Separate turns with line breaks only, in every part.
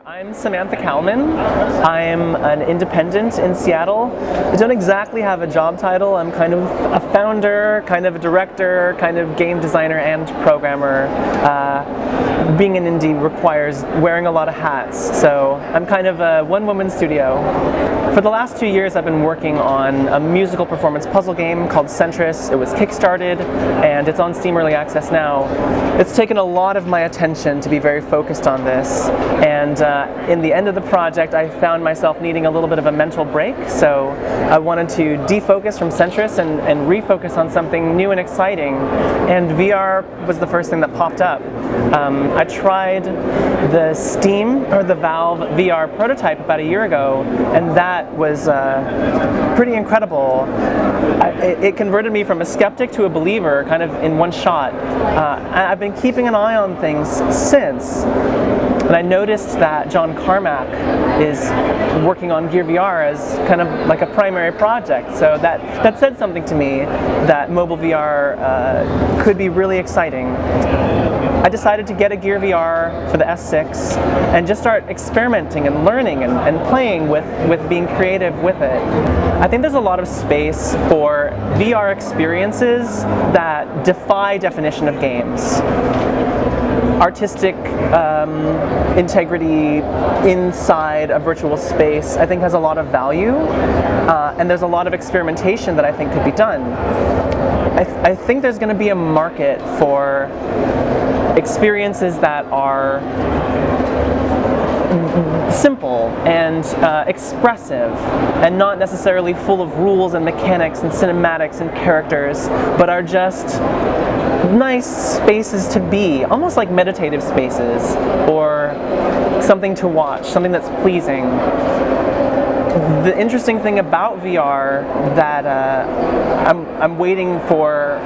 I'm Samantha Kalman. I'm an independent in Seattle. I don't exactly have a job title. I'm kind of a founder, kind of a director, kind of game designer and programmer. Being an indie requires wearing a lot of hats, so I'm kind of a one-woman studio. For the last 2 years I've been working on a musical performance puzzle game called Sentris. It was kickstarted and it's on Steam Early Access now. It's taken a lot of my attention to be very focused on this, and in the end of the project I found myself needing a little bit of a mental break, so I wanted to defocus from Sentris and refocus on something new and exciting, and VR was the first thing that popped up. I tried the Steam or the Valve VR prototype about a year ago, and that was pretty incredible. It converted me from a skeptic to a believer kind of in one shot. I've been keeping an eye on things since, and I noticed that John Carmack is working on Gear VR as kind of like a primary project, so that said something to me that mobile VR could be really exciting. I decided to get a Gear VR for the S6 and just start experimenting and learning and playing with being creative with it. I think there's a lot of space for VR experiences that defy definition of games. Artistic integrity inside a virtual space I think has a lot of value, and there's a lot of experimentation that I think could be done. I think there's going to be a market for experiences that are simple and expressive and not necessarily full of rules and mechanics and cinematics and characters, but are just nice spaces to be, almost like meditative spaces or something to watch, something that's pleasing. The interesting thing about VR that I'm waiting for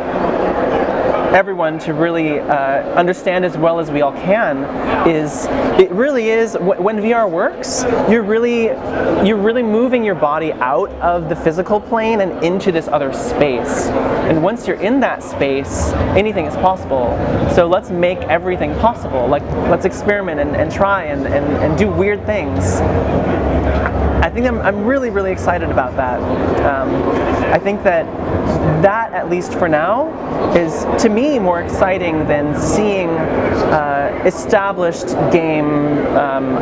everyone to really understand as well as we all can is it really is, when VR works, you're really moving your body out of the physical plane and into this other space. And once you're in that space, anything is possible. So let's make everything possible. Like, let's experiment and try and do weird things. I think I'm really, really excited about that. I think that at least for now, is to me more exciting than seeing established game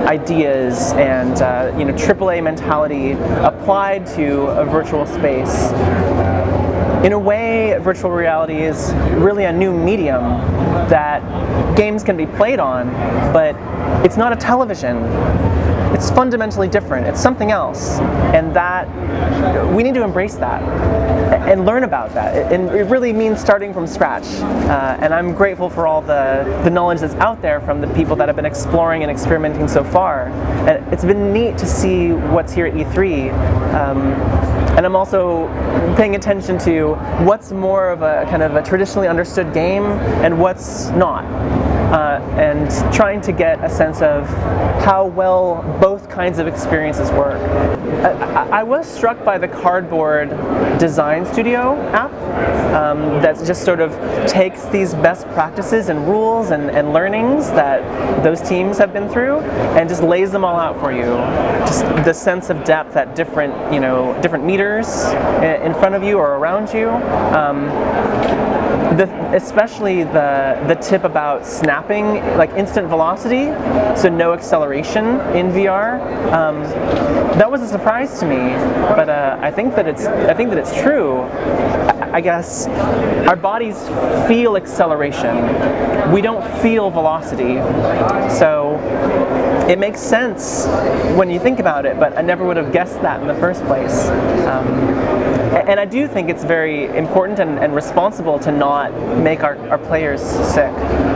ideas and AAA mentality applied to a virtual space. In a way, virtual reality is really a new medium that games can be played on, but it's not a television. It's fundamentally different. It's something else, and that we need to embrace that and learn about that. And it really means starting from scratch. And I'm grateful for all the knowledge that's out there from the people that have been exploring and experimenting so far. And it's been neat to see what's here at E3. And I'm also paying attention to what's more of a kind of a traditionally understood game and what's not. And trying to get a sense of how well both kinds of experiences work. I was struck by the Cardboard Design Studio app that just sort of takes these best practices and rules and learnings that those teams have been through and just lays them all out for you. Just the sense of depth at different meters in front of you or around you. Especially the tip about snapping, like instant velocity, so no acceleration in VR. That was a surprise to me, but I think that it's true. I guess our bodies feel acceleration. We don't feel velocity, so it makes sense when you think about it, but I never would have guessed that in the first place. And I do think it's very important and responsible to not make our players sick.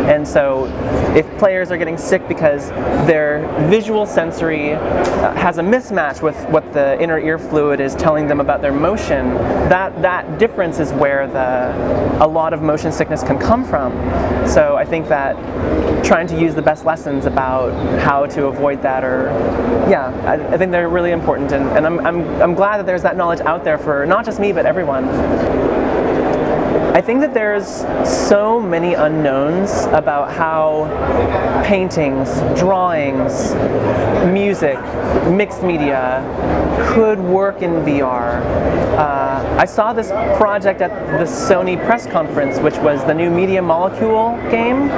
And so if players are getting sick because their visual sensory has a mismatch with what the inner ear fluid is telling them about their motion, that difference is where a lot of motion sickness can come from. So I think that trying to use the best lessons about how to avoid that I think they're really important, and I'm glad that there's that knowledge out there for not just me but everyone. I think that there's so many unknowns about how paintings, drawings, music, mixed media could work in VR. I saw this project at the Sony press conference, which was the new Media Molecule game,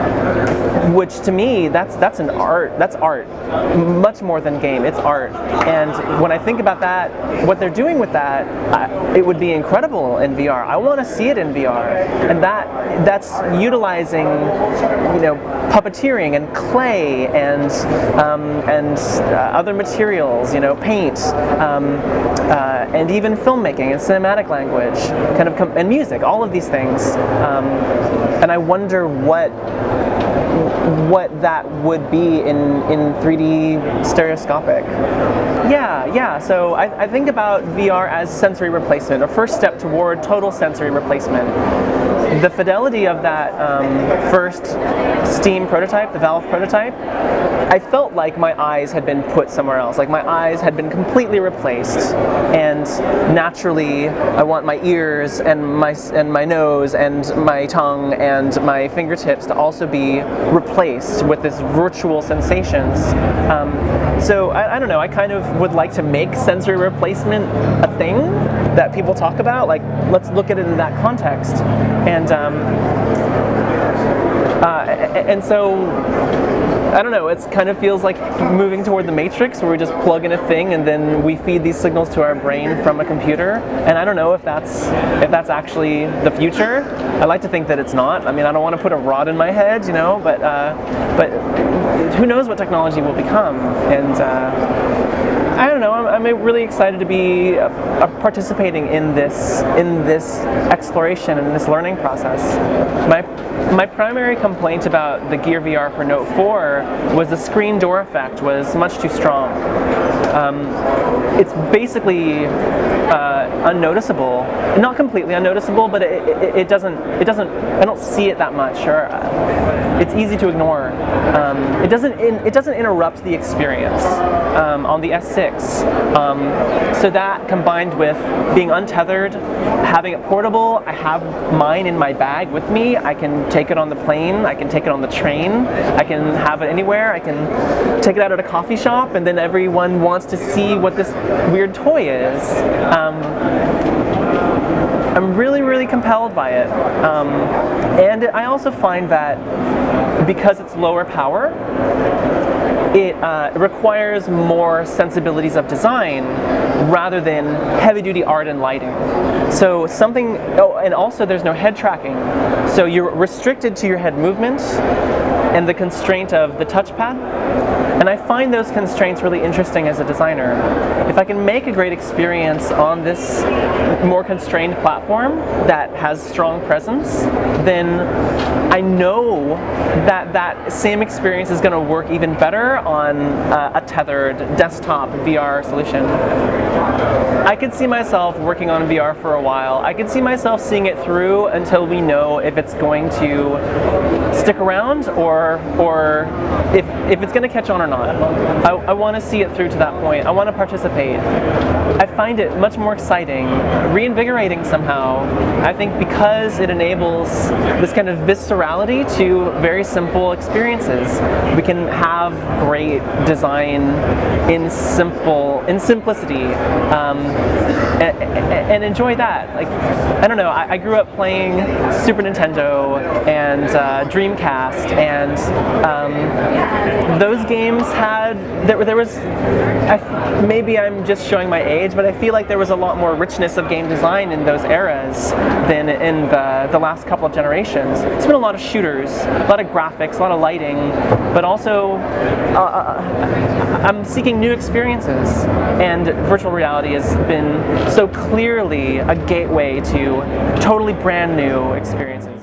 which to me, that's an art. That's art, much more than game. It's art. And when I think about that, what they're doing with that, it would be incredible in VR. I want to see it in VR, and that's utilizing, puppeteering and clay and other materials, paint, and even filmmaking and cinematic language, and music, all of these things. And I wonder what that would be in 3D stereoscopic. Yeah. So I think about VR as sensory replacement, a first step toward total sensory replacement. The fidelity of that first Steam prototype, the Valve prototype, I felt like my eyes had been put somewhere else, like my eyes had been completely replaced, and naturally I want my ears and my nose and my tongue and my fingertips to also be replaced with this virtual sensations. So I don't know, I kind of would like to make sensory replacement a thing that people talk about, like let's look at it in that context. And so I don't know, it kind of feels like moving toward the Matrix, where we just plug in a thing and then we feed these signals to our brain from a computer. And I don't know if that's actually the future. I like to think that it's not. I mean, I don't want to put a rod in my head, but who knows what technology will become. And I don't know, I'm really excited to be participating in this exploration and this learning process. My primary complaint about the Gear VR for Note 4 was the screen door effect was much too strong. It's basically unnoticeable, not completely unnoticeable, but it doesn't. I don't see it that much, or it's easy to ignore. It doesn't interrupt the experience on the S6. So that combined with being untethered, having it portable, I have mine in my bag with me. I can take it on the plane, I can take it on the train, I can have it anywhere, I can take it out at a coffee shop, and then everyone wants to see what this weird toy is. I'm really, really compelled by it. And I also find that because it's lower power, it requires more sensibilities of design rather than heavy-duty art and lighting. So and also there's no head tracking. So you're restricted to your head movement and the constraint of the touchpad. And I find those constraints really interesting as a designer. If I can make a great experience on this more constrained platform that has strong presence, then I know that same experience is going to work even better on a tethered desktop VR solution. I could see myself working on VR for a while. I could see myself seeing it through until we know if it's going to stick around or if it's going to catch on or not. I want to see it through to that point. I want to participate. I find it much more exciting, reinvigorating somehow. I think because it enables this kind of viscerality to very simple experiences. We can have great design in simplicity, and enjoy that. Like, I don't know, I grew up playing Super Nintendo and Dreamcast, and those games there was, maybe I'm just showing my age, but I feel like there was a lot more richness of game design in those eras than in the last couple of generations. It's been a lot of shooters, a lot of graphics, a lot of lighting, but also I'm seeking new experiences, and virtual reality has been so clearly a gateway to totally brand new experiences.